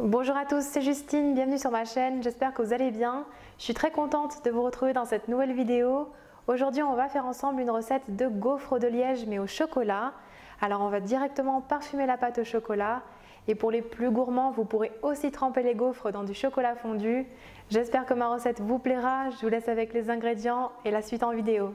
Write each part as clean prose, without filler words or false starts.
Bonjour à tous, c'est Justine, bienvenue sur ma chaîne, j'espère que vous allez bien. Je suis très contente de vous retrouver dans cette nouvelle vidéo. Aujourd'hui on va faire ensemble une recette de gaufres de Liège mais au chocolat. Alors on va directement parfumer la pâte au chocolat et pour les plus gourmands vous pourrez aussi tremper les gaufres dans du chocolat fondu. J'espère que ma recette vous plaira, je vous laisse avec les ingrédients et la suite en vidéo.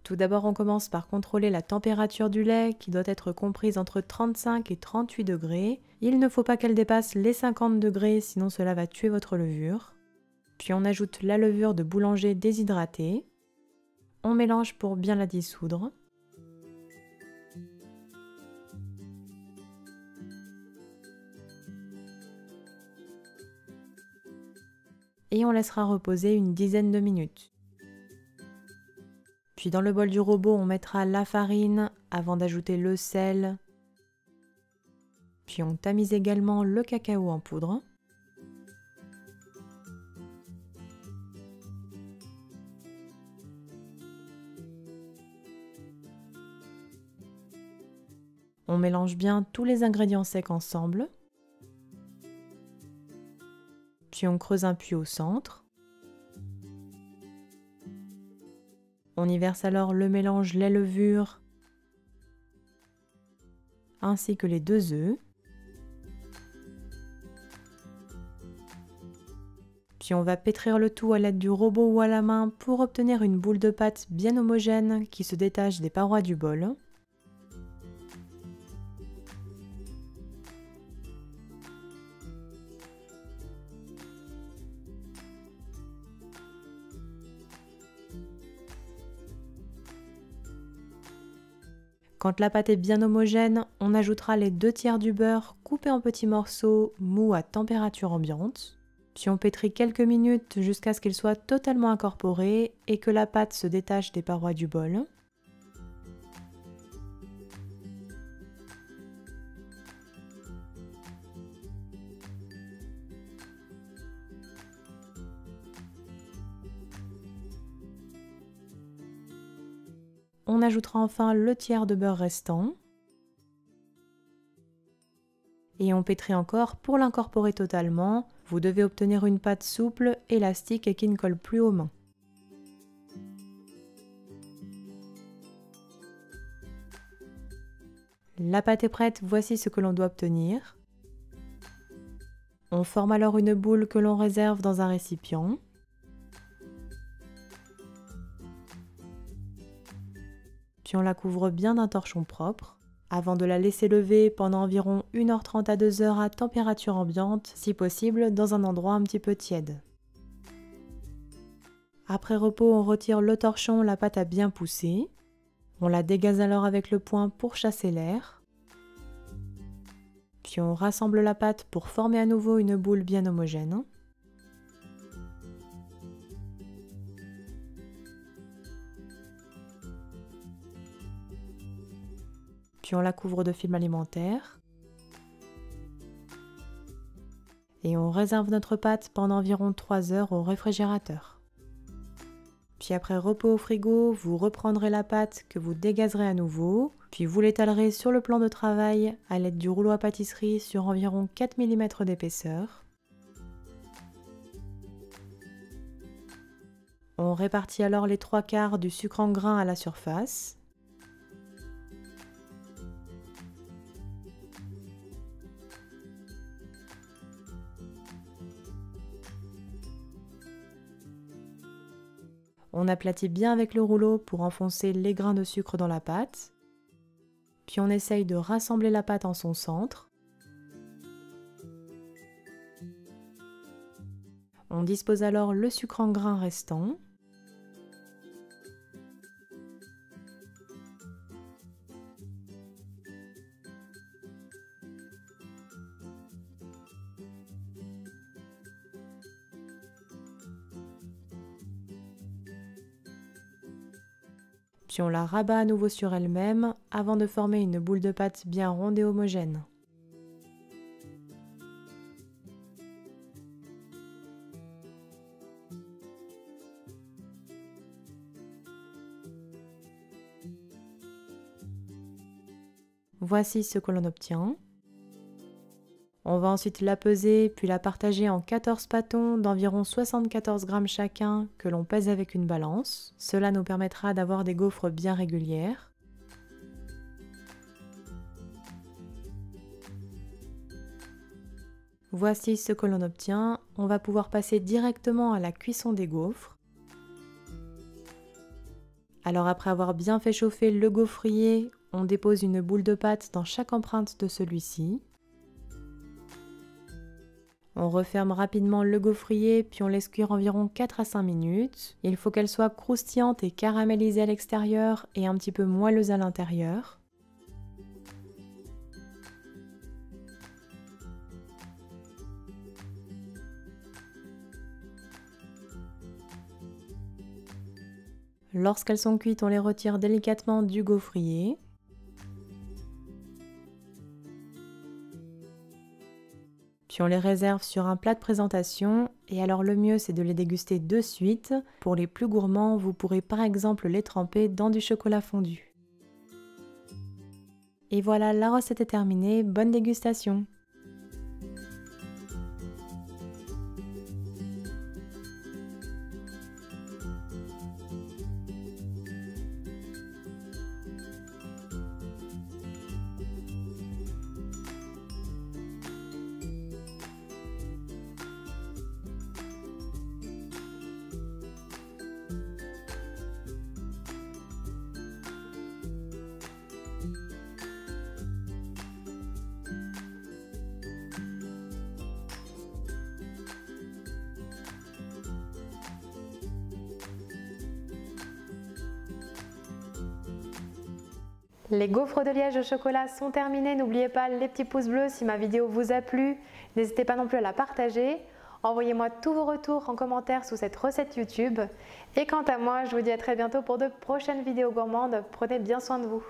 Tout d'abord, on commence par contrôler la température du lait qui doit être comprise entre 35 et 38 degrés. Il ne faut pas qu'elle dépasse les 50 degrés, sinon cela va tuer votre levure. Puis on ajoute la levure de boulanger déshydratée. On mélange pour bien la dissoudre. Et on laissera reposer une dizaine de minutes. Puis dans le bol du robot, on mettra la farine avant d'ajouter le sel. Puis on tamise également le cacao en poudre. On mélange bien tous les ingrédients secs ensemble. Puis on creuse un puits au centre. On y verse alors le mélange lait-levure ainsi que les 2 œufs. Puis on va pétrir le tout à l'aide du robot ou à la main pour obtenir une boule de pâte bien homogène qui se détache des parois du bol. Quand la pâte est bien homogène, on ajoutera les 2 tiers du beurre coupé en petits morceaux mous à température ambiante. Puis on pétrit quelques minutes jusqu'à ce qu'il soit totalement incorporé et que la pâte se détache des parois du bol. On ajoutera enfin le tiers de beurre restant. Et on pétrit encore pour l'incorporer totalement. Vous devez obtenir une pâte souple, élastique et qui ne colle plus aux mains. La pâte est prête, voici ce que l'on doit obtenir. On forme alors une boule que l'on réserve dans un récipient. Puis on la couvre bien d'un torchon propre, avant de la laisser lever pendant environ 1h30 à 2h à température ambiante, si possible dans un endroit un petit peu tiède. Après repos, on retire le torchon, la pâte a bien poussé. On la dégaze alors avec le poing pour chasser l'air. Puis on rassemble la pâte pour former à nouveau une boule bien homogène. Puis on la couvre de film alimentaire. Et on réserve notre pâte pendant environ 3 heures au réfrigérateur. Puis après repos au frigo, vous reprendrez la pâte que vous dégazerez à nouveau, puis vous l'étalerez sur le plan de travail à l'aide du rouleau à pâtisserie sur environ 4 mm d'épaisseur. On répartit alors les 3/4 du sucre en grains à la surface. On aplatit bien avec le rouleau pour enfoncer les grains de sucre dans la pâte. Puis on essaye de rassembler la pâte en son centre. On dispose alors le sucre en grains restant. puis on la rabat à nouveau sur elle-même avant de former une boule de pâte bien ronde et homogène. Voici ce que l'on obtient. On va ensuite la peser puis la partager en 14 pâtons d'environ 74 grammes chacun que l'on pèse avec une balance. Cela nous permettra d'avoir des gaufres bien régulières. Voici ce que l'on obtient. On va pouvoir passer directement à la cuisson des gaufres. Alors après avoir bien fait chauffer le gaufrier, on dépose une boule de pâte dans chaque empreinte de celui-ci. On referme rapidement le gaufrier puis on laisse cuire environ 4 à 5 minutes. Il faut qu'elle soit croustillante et caramélisée à l'extérieur et un petit peu moelleuse à l'intérieur. Lorsqu'elles sont cuites, on les retire délicatement du gaufrier. Puis on les réserve sur un plat de présentation et alors le mieux c'est de les déguster de suite. Pour les plus gourmands, vous pourrez par exemple les tremper dans du chocolat fondu. Et voilà, la recette est terminée, bonne dégustation! Les gaufres de Liège au chocolat sont terminées. N'oubliez pas les petits pouces bleus si ma vidéo vous a plu. N'hésitez pas non plus à la partager. Envoyez-moi tous vos retours en commentaire sous cette recette YouTube. Et quant à moi, je vous dis à très bientôt pour de prochaines vidéos gourmandes. Prenez bien soin de vous.